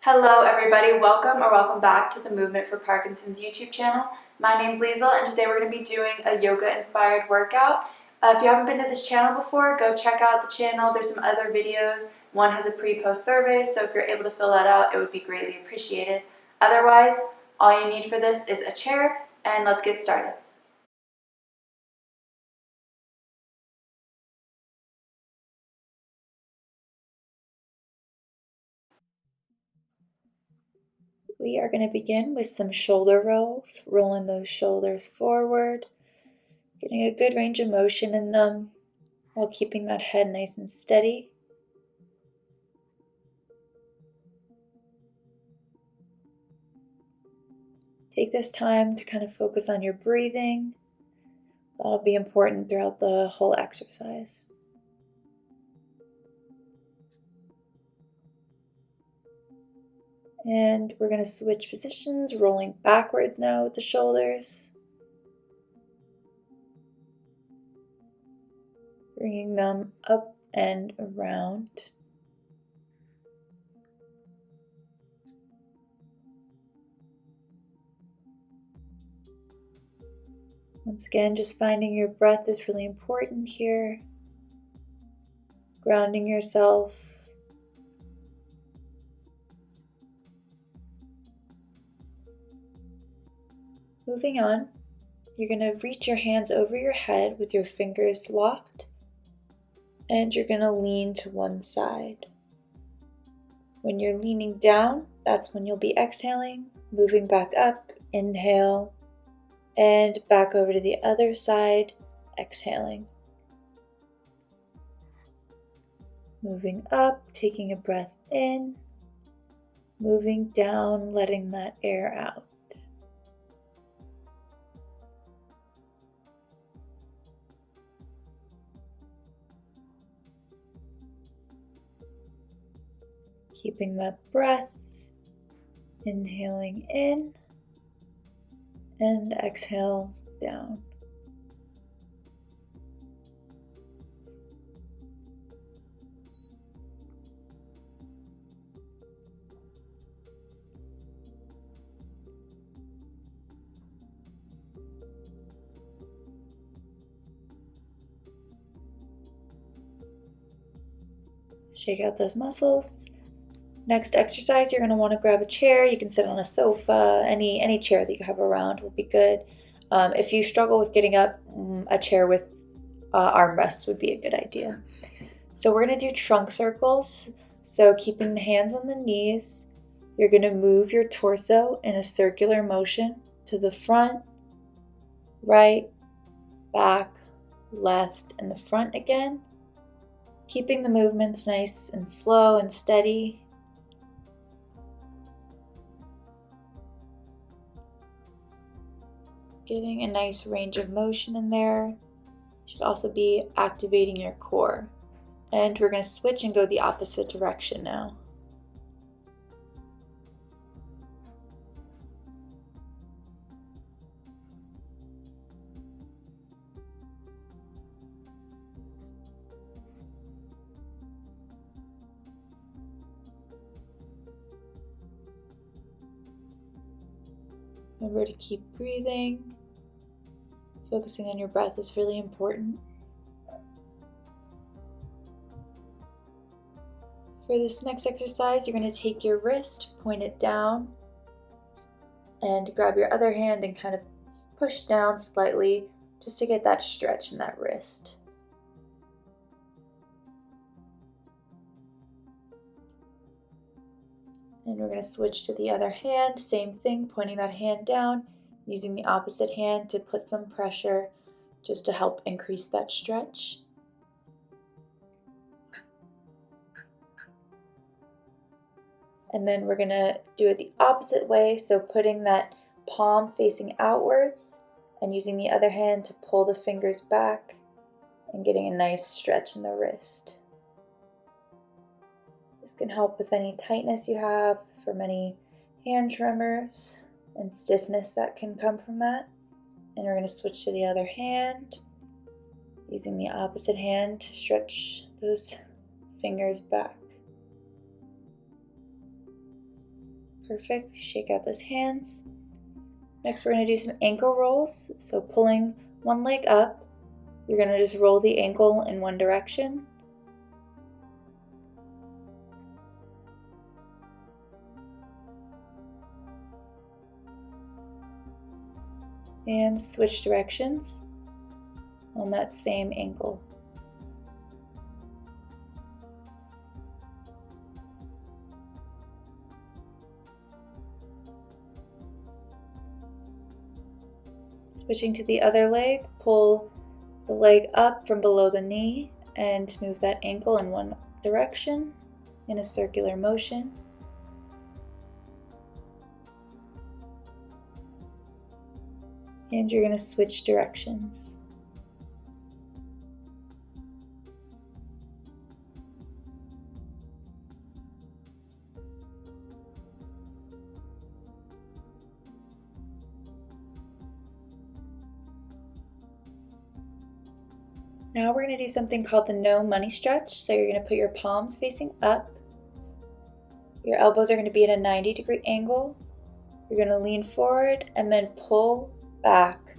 Hello everybody, welcome back to the Movement for Parkinson's YouTube channel. My name's Liesl and today we're going to be doing a yoga inspired workout. If you haven't been to this channel before, go check out the channel. There's some other videos. One has a pre-post survey, so if you're able to fill that out, it would be greatly appreciated. Otherwise, all you need for this is a chair, and let's get started. We are going to begin with some shoulder rolls, rolling those shoulders forward, getting a good range of motion in them while keeping that head nice and steady. Take this time to kind of focus on your breathing. That'll be important throughout the whole exercise. And we're going to switch positions, rolling backwards now with the shoulders. Bringing them up and around. Once again, just finding your breath is really important here. Grounding yourself. Moving on, you're going to reach your hands over your head with your fingers locked, and you're going to lean to one side. When you're leaning down, that's when you'll be exhaling, moving back up, inhale, and back over to the other side, exhaling. Moving up, taking a breath in, moving down, letting that air out. Keeping that breath, inhaling in and exhale down. Shake out those muscles. Next exercise, you're going to want to grab a chair. You can sit on a sofa, any chair that you have around will be good. If you struggle with getting up, a chair with armrests would be a good idea. So we're going to do trunk circles. So keeping the hands on the knees, you're going to move your torso in a circular motion to the front, right, back, left, and the front again. Keeping the movements nice and slow and steady. Getting a nice range of motion in there. Should also be activating your core. And we're going to switch and go the opposite direction now. Remember to keep breathing. Focusing on your breath is really important. For this next exercise, you're going to take your wrist, point it down, and grab your other hand and kind of push down slightly just to get that stretch in that wrist. And we're going to switch to the other hand, same thing, pointing that hand down, using the opposite hand to put some pressure just to help increase that stretch. And then we're going to do it the opposite way, so putting that palm facing outwards and using the other hand to pull the fingers back and getting a nice stretch in the wrist. This can help with any tightness you have, from any hand tremors and stiffness that can come from that. And we're going to switch to the other hand, using the opposite hand to stretch those fingers back. Perfect. Shake out those hands. Next, we're going to do some ankle rolls. So pulling one leg up, you're going to just roll the ankle in one direction. And switch directions on that same ankle. Switching to the other leg, pull the leg up from below the knee and move that ankle in one direction in a circular motion. And you're going to switch directions. Now we're going to do something called the no money stretch. So you're going to put your palms facing up. Your elbows are going to be at a 90-degree angle. You're going to lean forward and then pull back.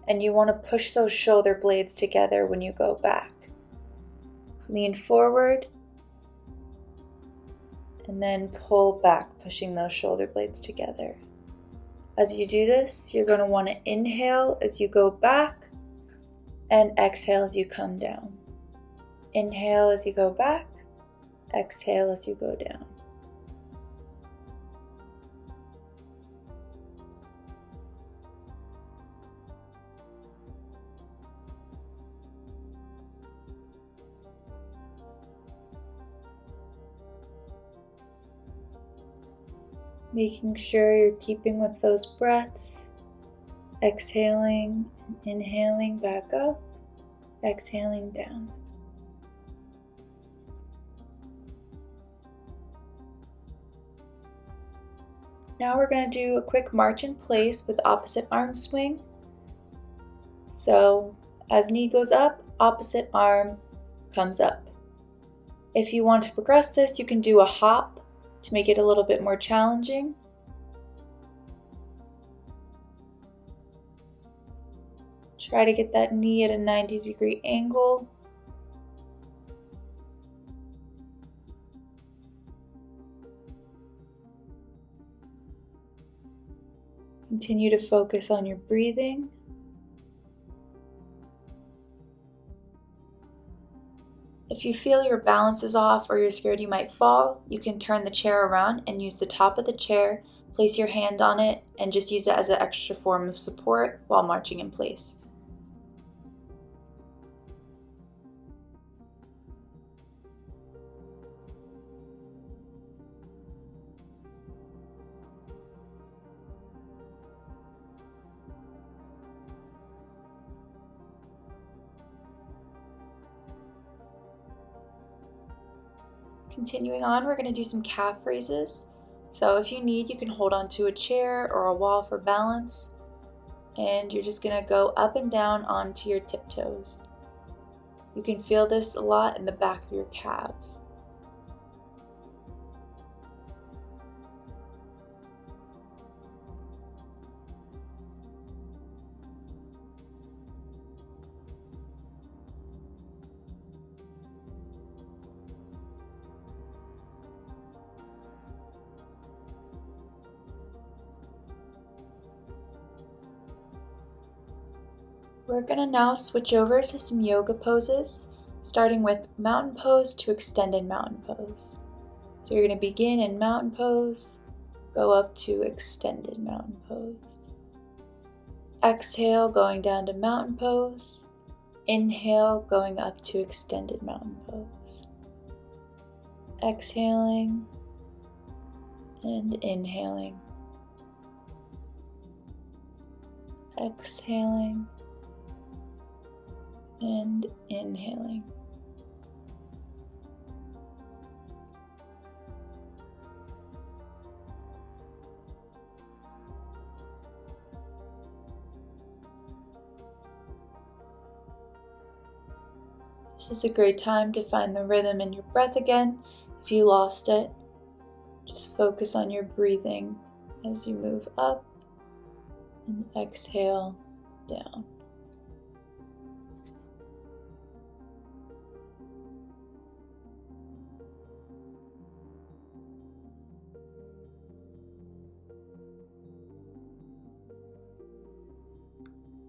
And you want to push those shoulder blades together when you go back. Lean forward and then pull back, pushing those shoulder blades together. As you do this, you're going to want to inhale as you go back and exhale as you come down. Inhale as you go back, exhale as you go down. Making sure you're keeping with those breaths. Exhaling, inhaling back up, exhaling down. Now we're going to do a quick march in place with opposite arm swing. So as knee goes up, opposite arm comes up. If you want to progress this, you can do a hop to make it a little bit more challenging. Try to get that knee at a 90-degree angle. Continue to focus on your breathing. If you feel your balance is off or you're scared you might fall, you can turn the chair around and use the top of the chair, place your hand on it, and just use it as an extra form of support while marching in place. Continuing on, we're going to do some calf raises. So if you need, you can hold onto a chair or a wall for balance. And you're just going to go up and down onto your tiptoes. You can feel this a lot in the back of your calves. We're going to now switch over to some yoga poses, starting with mountain pose to extended mountain pose. So you're going to begin in mountain pose, go up to extended mountain pose. Exhale, going down to mountain pose. Inhale, going up to extended mountain pose. Exhaling and inhaling. Exhaling and inhaling. This is a great time to find the rhythm in your breath again. If you lost it, just Focus on your breathing as you move up and exhale down.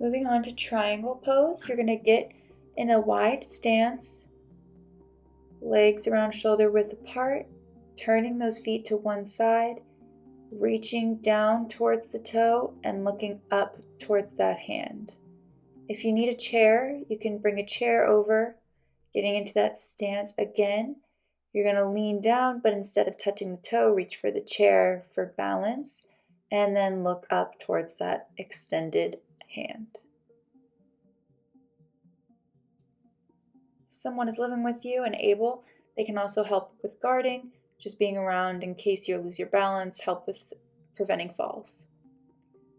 Moving on to triangle pose, you're going to get in a wide stance, legs around shoulder width apart, turning those feet to one side, reaching down towards the toe and looking up towards that hand. If you need a chair, you can bring a chair over, getting into that stance again. You're going to lean down, but instead of touching the toe, reach for the chair for balance, and then look up towards that extended hand. If someone is living with you and able, they can also help with guarding, just being around in case you lose your balance, help with preventing falls.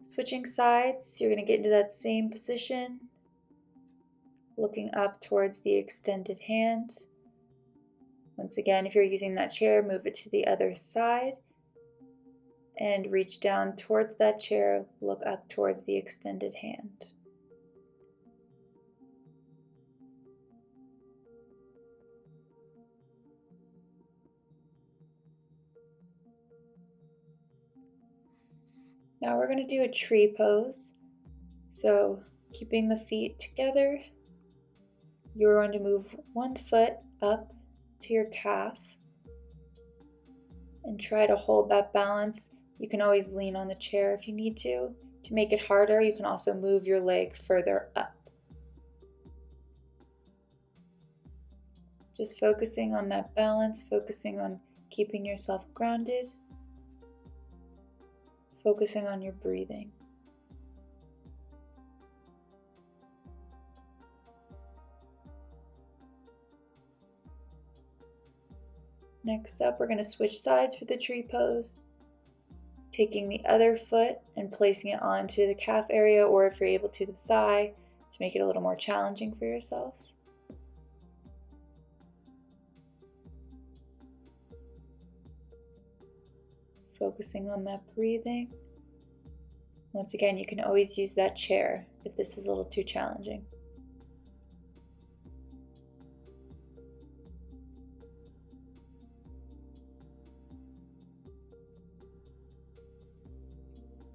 Switching sides, you're going to get into that same position, looking up towards the extended hand. Once again, if you're using that chair, move it to the other side and reach down towards that chair, look up towards the extended hand. Now we're going to do a tree pose. So keeping the feet together, you're going to move one foot up to your calf and try to hold that balance. You can always lean on the chair if you need to. To make it harder, you can also move your leg further up. Just focusing on that balance, focusing on keeping yourself grounded, focusing on your breathing. Next up, we're going to switch sides for the tree pose, taking the other foot and placing it onto the calf area, or if you're able to, the thigh, to make it a little more challenging for yourself. Focusing on that breathing. Once again, you can always use that chair if this is a little too challenging.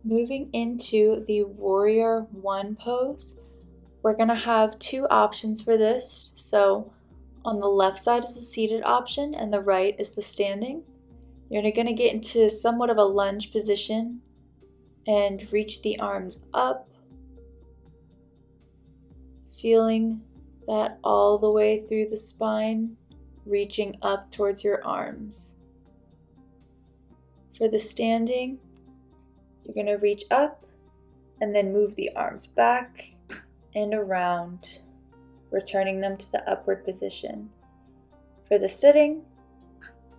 Moving into the warrior one pose, we're going to have two options for this. So on the left side is the seated option and the right is the standing. You're going to get into somewhat of a lunge position and reach the arms up, feeling that all the way through the spine, reaching up towards your arms. For the standing, you're going to reach up and then move the arms back and around, returning them to the upward position. For the sitting,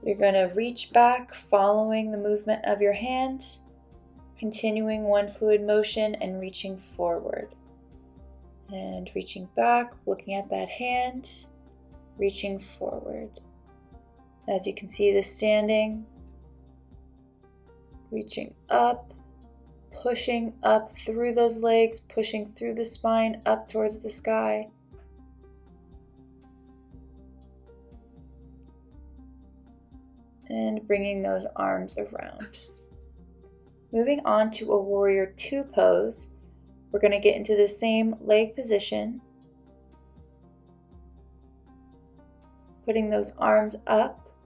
you're going to reach back, following the movement of your hand, continuing one fluid motion and reaching forward. And reaching back, looking at that hand, reaching forward. As you can see, the standing, reaching up, pushing up through those legs, pushing through the spine, up towards the sky. And bringing those arms around. Moving on to a warrior two pose, we're going to get into the same leg position, putting those arms up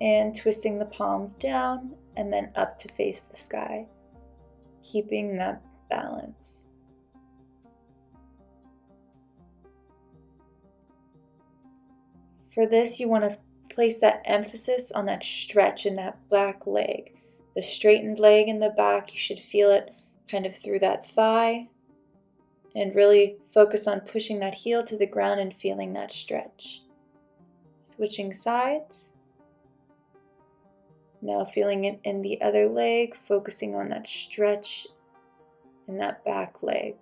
and twisting the palms down and then up to face the sky, keeping that balance. For this, you want to place that emphasis on that stretch in that back leg. The straightened leg in the back, you should feel it kind of through that thigh, and really focus on pushing that heel to the ground and feeling that stretch. Switching sides. Now feeling it in the other leg, focusing on that stretch in that back leg.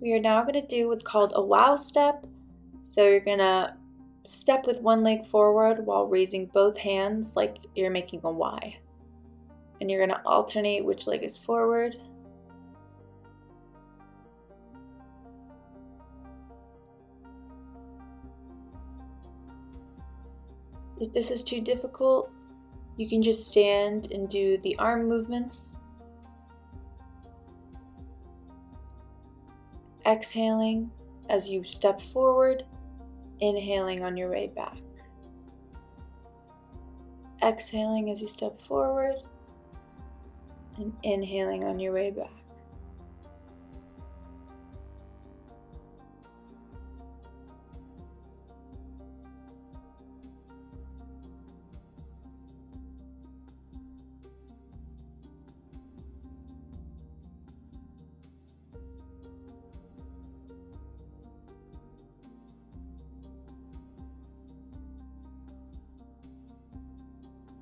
We are now going to do what's called a wow step. So you're going to step with one leg forward while raising both hands like you're making a Y. And you're going to alternate which leg is forward. If this is too difficult, you can just stand and do the arm movements. Exhaling as you step forward, inhaling on your way back. Exhaling as you step forward, and inhaling on your way back.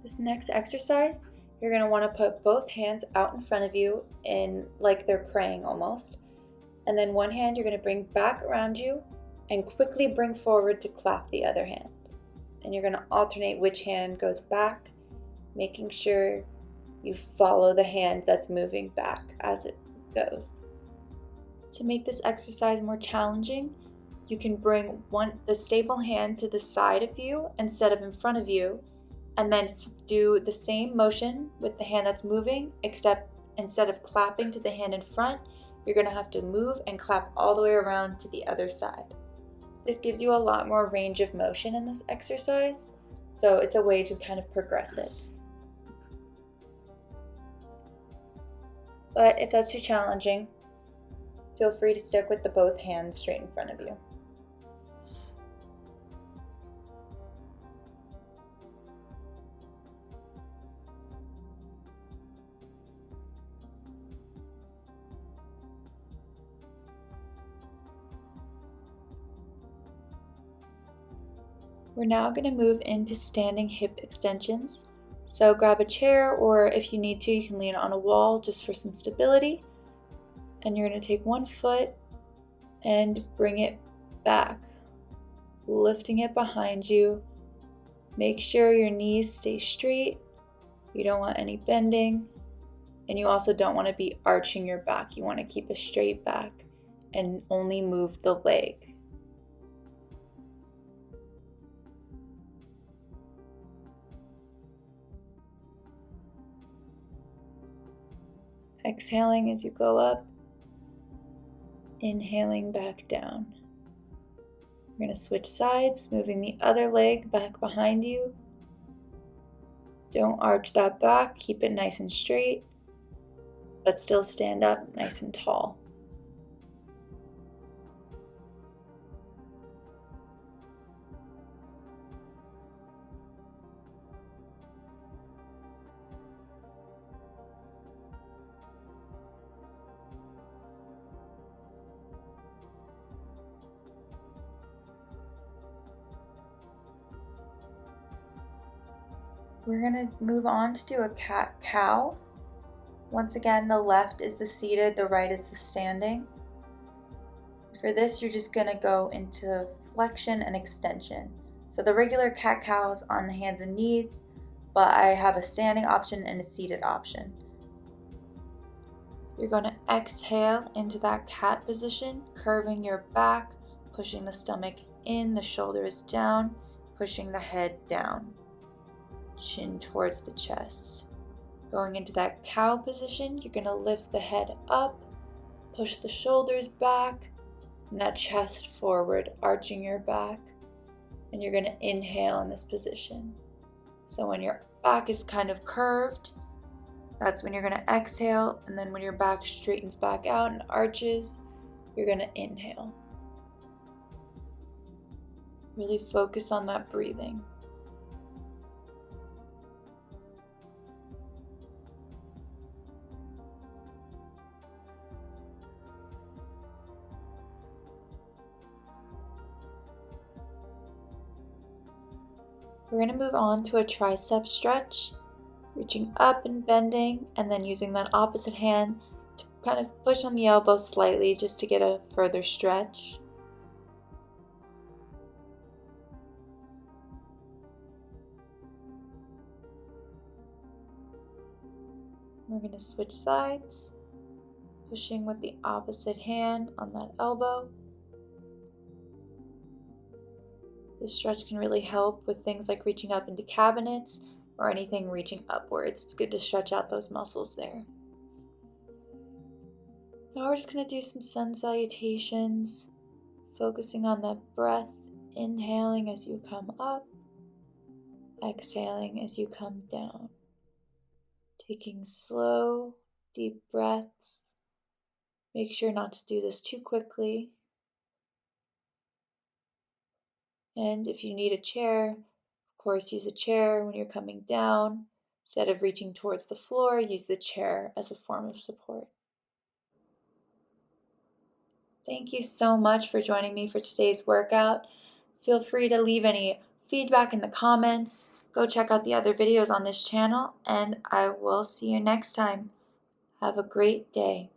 This next exercise, you're going to want to put both hands out in front of you in like they're praying almost. And then one hand you're going to bring back around you and quickly bring forward to clap the other hand. And you're going to alternate which hand goes back, making sure you follow the hand that's moving back as it goes. To make this exercise more challenging, you can bring the stable hand to the side of you instead of in front of you, and then do the same motion with the hand that's moving, except instead of clapping to the hand in front, you're going to have to move and clap all the way around to the other side. This gives you a lot more range of motion in this exercise, so it's a way to kind of progress it. But if that's too challenging, feel free to stick with the both hands straight in front of you. We're now going to move into standing hip extensions. So grab a chair, or if you need to, you can lean on a wall just for some stability. And you're going to take one foot and bring it back, lifting it behind you. Make sure your knees stay straight. You don't want any bending. And you also don't want to be arching your back. You want to keep a straight back and only move the leg. Exhaling as you go up, inhaling back down. You're going to switch sides, moving the other leg back behind you. Don't arch that back, keep it nice and straight, but still stand up nice and tall. We're going to move on to do a cat-cow. Once again, the left is the seated, the right is the standing. For this, you're just going to go into flexion and extension. So the regular cat-cow is on the hands and knees, but I have a standing option and a seated option. You're going to exhale into that cat position, curving your back, pushing the stomach in, the shoulders down, pushing the head down. Chin towards the chest. Going into that cow position, you're going to lift the head up, push the shoulders back, and that chest forward, arching your back. And you're going to inhale in this position. So when your back is kind of curved, that's when you're going to exhale. And then when your back straightens back out and arches, you're going to inhale. Really focus on that breathing. We're going to move on to a tricep stretch, reaching up and bending, and then using that opposite hand to kind of push on the elbow slightly just to get a further stretch. We're going to switch sides, pushing with the opposite hand on that elbow. This stretch can really help with things like reaching up into cabinets or anything reaching upwards. It's good to stretch out those muscles there. Now we're just going to do some sun salutations, focusing on that breath, inhaling as you come up, exhaling as you come down. Taking slow, deep breaths. Make sure not to do this too quickly. And if you need a chair, of course, use a chair when you're coming down. Instead of reaching towards the floor, use the chair as a form of support. Thank you so much for joining me for today's workout. Feel free to leave any feedback in the comments. Go check out the other videos on this channel, and I will see you next time. Have a great day.